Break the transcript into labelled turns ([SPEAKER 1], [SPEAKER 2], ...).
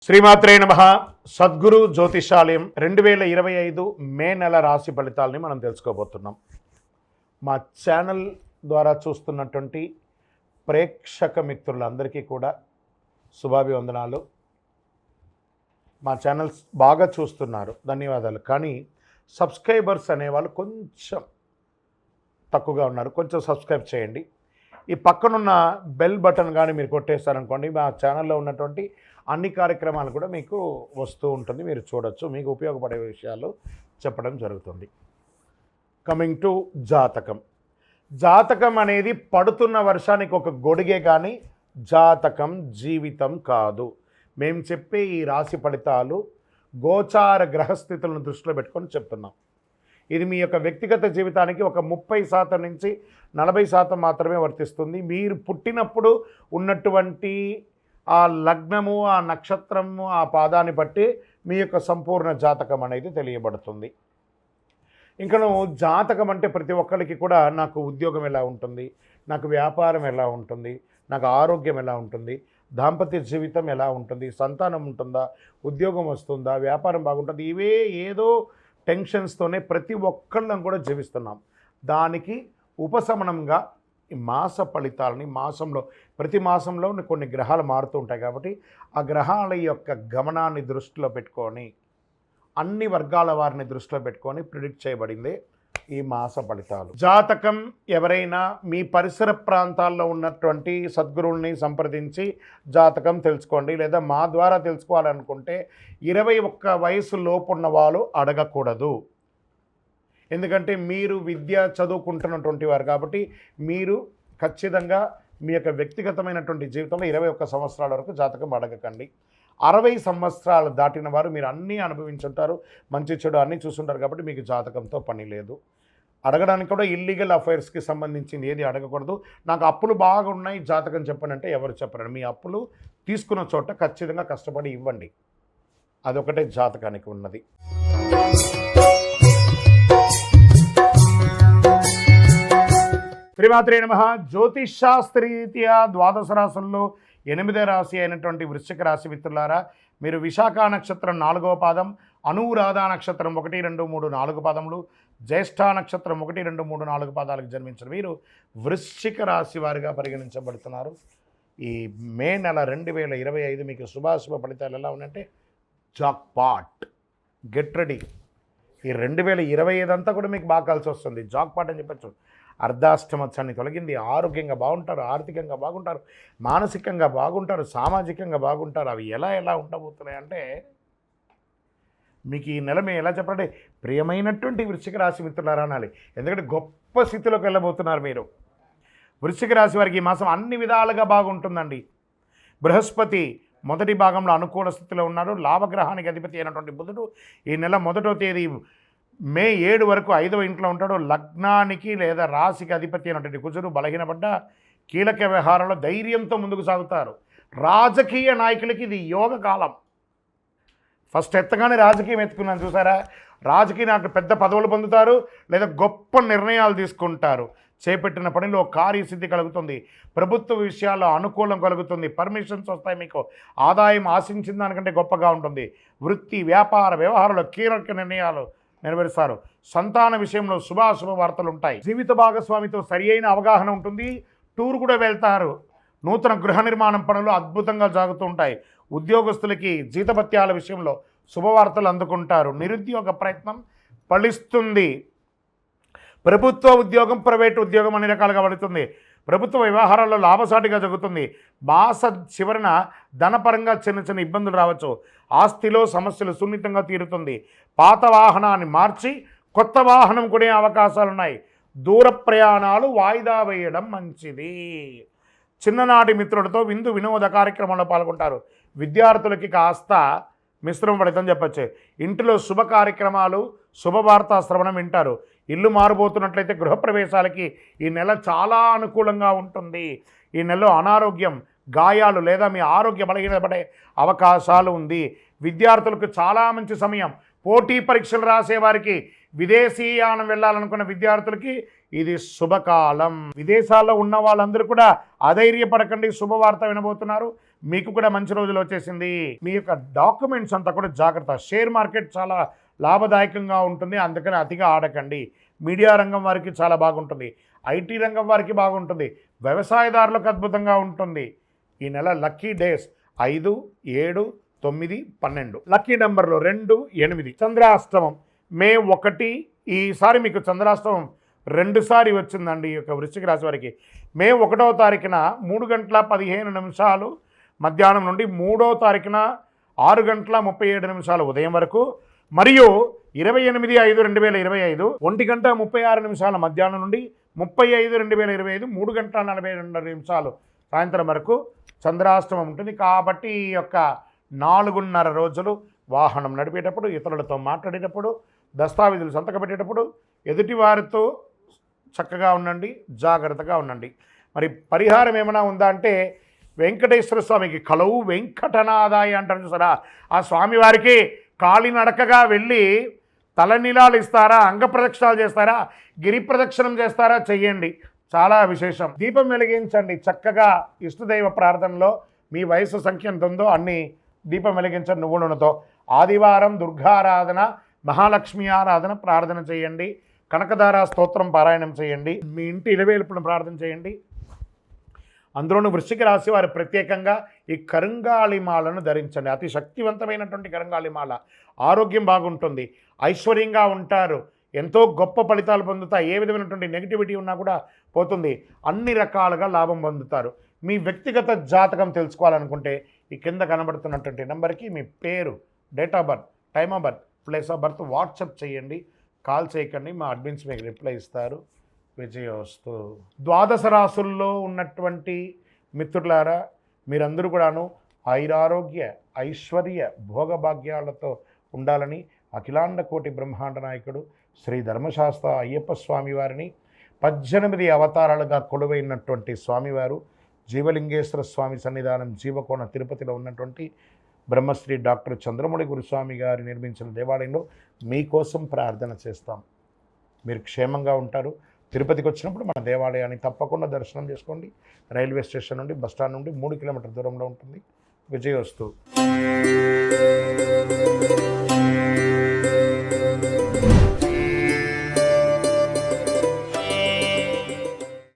[SPEAKER 1] శ్రీమాత్రే నమః. సద్గురు జ్యోతిషాలయం 2025 మే నెల రాశి ఫలితాలని మనం తెలుసుకోబోతున్నాం. మా ఛానల్ ద్వారా చూస్తున్నటువంటి ప్రేక్షక మిత్రులందరికీ కూడా శుభాభివందనాలు. మా ఛానల్స్ బాగా చూస్తున్నారు, ధన్యవాదాలు. కానీ సబ్స్క్రైబర్స్ అనేవాళ్ళు కొంచెం తక్కువగా ఉన్నారు, కొంచెం సబ్స్క్రైబ్ చేయండి. ఈ పక్కనున్న బెల్ బటన్ కానీ మీరు కొట్టేస్తారనుకోండి, మా ఛానల్లో ఉన్నటువంటి అన్ని కార్యక్రమాలు కూడా మీకు వస్తూ ఉంటుంది, మీరు చూడొచ్చు. మీకు ఉపయోగపడే విషయాలు చెప్పడం జరుగుతుంది. కమింగ్ టు జాతకం. జాతకం అనేది పడుతున్న వర్షానికి ఒక గొడుగే కానీ జాతకం జీవితం కాదు. మేము చెప్పే ఈ రాశి ఫలితాలు గోచార గ్రహస్థితులను దృష్టిలో పెట్టుకొని చెప్తున్నాం. ఇది మీ యొక్క వ్యక్తిగత జీవితానికి ఒక 30% నుంచి 40% మాత్రమే వర్తిస్తుంది. మీరు పుట్టినప్పుడు ఉన్నటువంటి ఆ లగ్నము, ఆ నక్షత్రము, ఆ పాదాన్ని బట్టి మీ యొక్క సంపూర్ణ జాతకం అనేది తెలియబడుతుంది. ఇంకను జాతకం అంటే ప్రతి ఒక్కరికి కూడా నాకు ఉద్యోగం ఎలా ఉంటుంది, నాకు వ్యాపారం ఎలా ఉంటుంది, నాకు ఆరోగ్యం ఎలా ఉంటుంది, దాంపత్య జీవితం ఎలా ఉంటుంది, సంతానం ఉంటుందా, ఉద్యోగం వస్తుందా, వ్యాపారం బాగుంటుంది, ఇవే ఏదో టెన్షన్స్తోనే ప్రతి ఒక్కళ్ళం కూడా జీవిస్తున్నాం. దానికి ఉపశమనంగా ఈ మాస ఫలితాలని ప్రతి మాసంలో కొన్ని గ్రహాలు మారుతూ ఉంటాయి కాబట్టి ఆ గ్రహాల యొక్క గమనాన్ని దృష్టిలో పెట్టుకొని అన్ని వర్గాల వారిని దృష్టిలో పెట్టుకొని ప్రిడిక్ట్ చేయబడింది ఈ మాస ఫలితాలు. జాతకం ఎవరైనా మీ పరిసర ప్రాంతాల్లో ఉన్నటువంటి సద్గురువుల్ని సంప్రదించి జాతకం తెలుసుకోండి. లేదా మా ద్వారా తెలుసుకోవాలనుకుంటే 21 వయసు లోపున్న వాళ్ళు అడగకూడదు. ఎందుకంటే మీరు విద్య చదువుకుంటున్నటువంటి వారు కాబట్టి మీరు ఖచ్చితంగా మీ యొక్క వ్యక్తిగతమైనటువంటి జీవితంలో 21 సంవత్సరాల వరకు జాతకం అడగకండి. 60 సంవత్సరాలు దాటిన వారు మీరు అన్నీ అనుభవించుంటారు, మంచి చెడు అన్నీ చూసుంటారు కాబట్టి మీకు జాతకంతో పని లేదు. అడగడానికి కూడా ఇల్లీగల్ అఫైర్స్కి సంబంధించింది ఏది అడగకూడదు. నాకు అప్పులు బాగా ఉన్నాయి, జాతకం చెప్పండి అంటే ఎవరు చెప్పరండి. మీ అప్పులు తీసుకున్న చోట ఖచ్చితంగా కష్టపడి ఇవ్వండి, అదొకటే జాతకానికి ఉన్నది. శ్రీమాత్రే నమః. జ్యోతిషాస్త్రరీత్యా ద్వాదశ రాశుల్లో 8వ రాశి అయినటువంటి వృశ్చిక రాశి మిత్రులారా, మీరు విశాఖ నక్షత్రం 4వ పాదం, అనురాధ నక్షత్రం 1, 2, 3, 4 పాదములు, జ్యేష్ఠ నక్షత్రం 1, 2, 3, 4 పాదాలకు జన్మించిన వీరు వృశ్చిక రాశి వారిగా పరిగణించబడుతున్నారు. ఈ మే నెల 2025 మీకు శుభాశుభ ఫలితాలు ఎలా ఉన్నాయంటే జాక్ పాట్, గెట్ రెడీ. ఈ 2025 అంతా కూడా మీకు బాగా కలిసి వస్తుంది. జాక్ పాట్ అని చెప్పచ్చు. అర్ధాష్టమత్సాన్ని తొలగింది, ఆరోగ్యంగా బాగుంటారు, ఆర్థికంగా బాగుంటారు, మానసికంగా బాగుంటారు, సామాజికంగా బాగుంటారు. అవి ఎలా ఉండబోతున్నాయంటే మీకు ఈ నెల మేము ఎలా చెప్పండి, ప్రియమైనటువంటి వృశ్చిక రాశి మిత్రులారా అనాలి. ఎందుకంటే గొప్ప స్థితిలోకి వెళ్ళబోతున్నారు మీరు. వృశ్చిక రాశి వారికి ఈ మాసం అన్ని విధాలుగా బాగుంటుందండి. బృహస్పతి మొదటి భాగంలో అనుకూల స్థితిలో ఉన్నారు. లాభగ్రహానికి అధిపతి అయినటువంటి బుధుడు ఈ నెల 1వ తేదీ మే 7 వరకు 5వ ఇంట్లో ఉంటాడు. లగ్నానికి లేదా రాశికి అధిపతి అయినటువంటి కుజుడు బలహీనపడ్డ కీలక వ్యవహారంలో ధైర్యంతో ముందుకు సాగుతారు. రాజకీయ నాయకులకి ఇది యోగ కాలం. ఫస్ట్ ఎత్తగానే రాజకీయం ఎత్తుకున్నాను చూసారా. రాజకీయ నాయకులు పెద్ద పదవులు పొందుతారు లేదా గొప్ప నిర్ణయాలు తీసుకుంటారు. చేపట్టిన పనిలో కార్యసిద్ధి కలుగుతుంది. ప్రభుత్వ విషయాల్లో అనుకూలం కలుగుతుంది. పర్మిషన్స్ వస్తాయి. మీకు ఆదాయం ఆశించిన దానికంటే గొప్పగా ఉంటుంది. వృత్తి వ్యాపార వ్యవహారంలో కీలక నిర్ణయాలు నెరవేరుస్తారు. సంతాన విషయంలో శుభాశుభ వార్తలు ఉంటాయి. జీవిత భాగస్వామితో సరి అయిన అవగాహన ఉంటుంది. టూర్ కూడా వెళ్తారు. నూతన గృహ నిర్మాణం పనులు అద్భుతంగా సాగుతూ ఉంటాయి. ఉద్యోగస్తులకి జీతభత్యాల విషయంలో శుభవార్తలు అందుకుంటారు. నిరుద్యోగ ప్రయత్నం ఫలిస్తుంది. ప్రభుత్వ ఉద్యోగం, ప్రైవేటు ఉద్యోగం అన్ని రకాలుగా పడుతుంది. ప్రభుత్వ వ్యవహారాల్లో లాభసాటిగా జరుగుతుంది. మాస చివరన ధనపరంగా చిన్న ఇబ్బందులు రావచ్చు. ఆస్తిలో సమస్యలు సున్నితంగా తీరుతుంది. పాత వాహనాన్ని మార్చి కొత్త వాహనం కొనే అవకాశాలున్నాయి. దూర ప్రయాణాలు వాయిదా వేయడం మంచిది. చిన్ననాటి మిత్రులతో విందు వినోద కార్యక్రమంలో పాల్గొంటారు. విద్యార్థులకి కాస్త మిశ్రమ ఫలితం చెప్పచ్చు. ఇంటిలో శుభ కార్యక్రమాలు, శుభవార్తా శ్రవణం వింటారు. ఇల్లు మారబోతున్నట్లయితే గృహప్రవేశాలకి ఈ నెల చాలా అనుకూలంగా ఉంటుంది. ఈ నెలలో అనారోగ్యం, గాయాలు లేదా మీ ఆరోగ్య బలహీనపడే అవకాశాలు ఉంది. విద్యార్థులకు చాలా మంచి సమయం. పోటీ పరీక్షలు రాసేవారికి, విదేశీయానం వెళ్ళాలనుకున్న విద్యార్థులకి ఇది శుభకాలం. విదేశాల్లో ఉన్న వాళ్ళందరూ కూడా అధైర్యపడకండి, శుభవార్త వినబోతున్నారు. మీకు కూడా మంచి రోజులు వచ్చేసింది. మీ యొక్క డాక్యుమెంట్స్ అంతా కూడా జాగ్రత్త. షేర్ మార్కెట్ చాలా లాభదాయకంగా ఉంటుంది, అందుకని అతిగా ఆడకండి. మీడియా రంగం వారికి చాలా బాగుంటుంది, ఐటీ రంగం వారికి బాగుంటుంది, వ్యవసాయదారులకు అద్భుతంగా ఉంటుంది. ఈ నెల లక్కీ డేస్ 5, 7, 9, 12. లక్కీ నెంబర్లు 2, 8. చంద్రాష్టమం మే 1. ఈసారి మీకు చంద్రాష్టమం 2 సారి వచ్చిందండి ఈ యొక్క వృశ్చిక రాశి వారికి. మే 1వ తారీఖున 3:15 మధ్యాహ్నం నుండి 3వ తారీఖున 6:37 ఉదయం వరకు, మరియు 28/5/2025 1:36 మధ్యాహ్నం నుండి 30/5/2025 3:42 సాయంత్రం వరకు చంద్రాష్టమం ఉంటుంది. కాబట్టి ఈ యొక్క 4.5 రోజులు వాహనం నడిపేటప్పుడు, ఇతరులతో మాట్లాడేటప్పుడు, దస్తావేజులు సంతకం పెట్టేటప్పుడు ఎదుటివారితో చక్కగా ఉండండి, జాగ్రత్తగా ఉండండి. మరి పరిహారం ఏమైనా ఉందా అంటే, వెంకటేశ్వర స్వామికి కలవు వెంకటనాదాయ అంటారు చూసారా, ఆ స్వామివారికి కాలినడకగా వెళ్ళి తలనీలాలు ఇస్తారా, అంగ ప్రదక్షిణాలు చేస్తారా, గిరి ప్రదక్షిణం చేస్తారా, చెయ్యండి, చాలా విశేషం. దీపం వెలిగించండి చక్కగా. ఇష్టదైవ ప్రార్థనలో మీ వయసు సంఖ్య ఎంత ఉందో అన్ని దీపం వెలిగించండి నువ్వుల నూనెతో. ఆదివారం దుర్గారాధన, మహాలక్ష్మి ఆరాధన ప్రార్థన చేయండి. కనకదార స్తోత్రం పారాయణం చేయండి. మీ ఇంటి ఇలవేల్పును ప్రార్థన చేయండి. అందులోనూ వృశ్చిక రాశి వారు ప్రత్యేకంగా ఈ కరుంగాళిమాలను ధరించండి. అతి శక్తివంతమైనటువంటి కరుంగాళిమాల. ఆరోగ్యం బాగుంటుంది, ఐశ్వర్యంగా ఉంటారు, ఎంతో గొప్ప ఫలితాలు పొందుతారు. ఏ విధమైనటువంటి నెగిటివిటీ ఉన్నా కూడా పోతుంది, అన్ని రకాలుగా లాభం పొందుతారు. మీ వ్యక్తిగత జాతకం తెలుసుకోవాలనుకుంటే ఈ కింద కనబడుతున్నటువంటి నెంబర్కి మీ పేరు, date of birth, time of birth, place of birth WhatsApp చేయండి. కాల్ చేయకండి, మా అడ్మిన్స్ మీకు రిప్లై ఇస్తారు. విజయోస్తు. ద్వాదశ రాసుల్లో ఉన్నటువంటి మిత్రులారా, మీరందరూ కూడాను ఐరారోగ్య, ఐశ్వర్య, భోగభాగ్యాలతో ఉండాలని అఖిలాండ కోటి బ్రహ్మాండ నాయకుడు శ్రీ ధర్మశాస్త్ర అయ్యప్ప స్వామి వారిని 18 అవతారాలుగా కొలువైనటువంటి స్వామివారు జీవలింగేశ్వర స్వామి సన్నిధానం జీవకోణ తిరుపతిలో ఉన్నటువంటి బ్రహ్మశ్రీ డాక్టర్ చంద్రమౌళి గురుస్వామి గారు నిర్మించిన దేవాలయంలో మీకోసం ప్రార్థన చేస్తాం. మీరు క్షేమంగా ఉంటారు. తిరుపతికి వచ్చినప్పుడు మన దేవాలయాన్ని తప్పకుండా దర్శనం చేసుకోండి. రైల్వే స్టేషన్ నుండి, బస్టాండ్ నుండి 3 కిలోమీటర్ల దూరంలో ఉంటుంది. విజయోస్తు.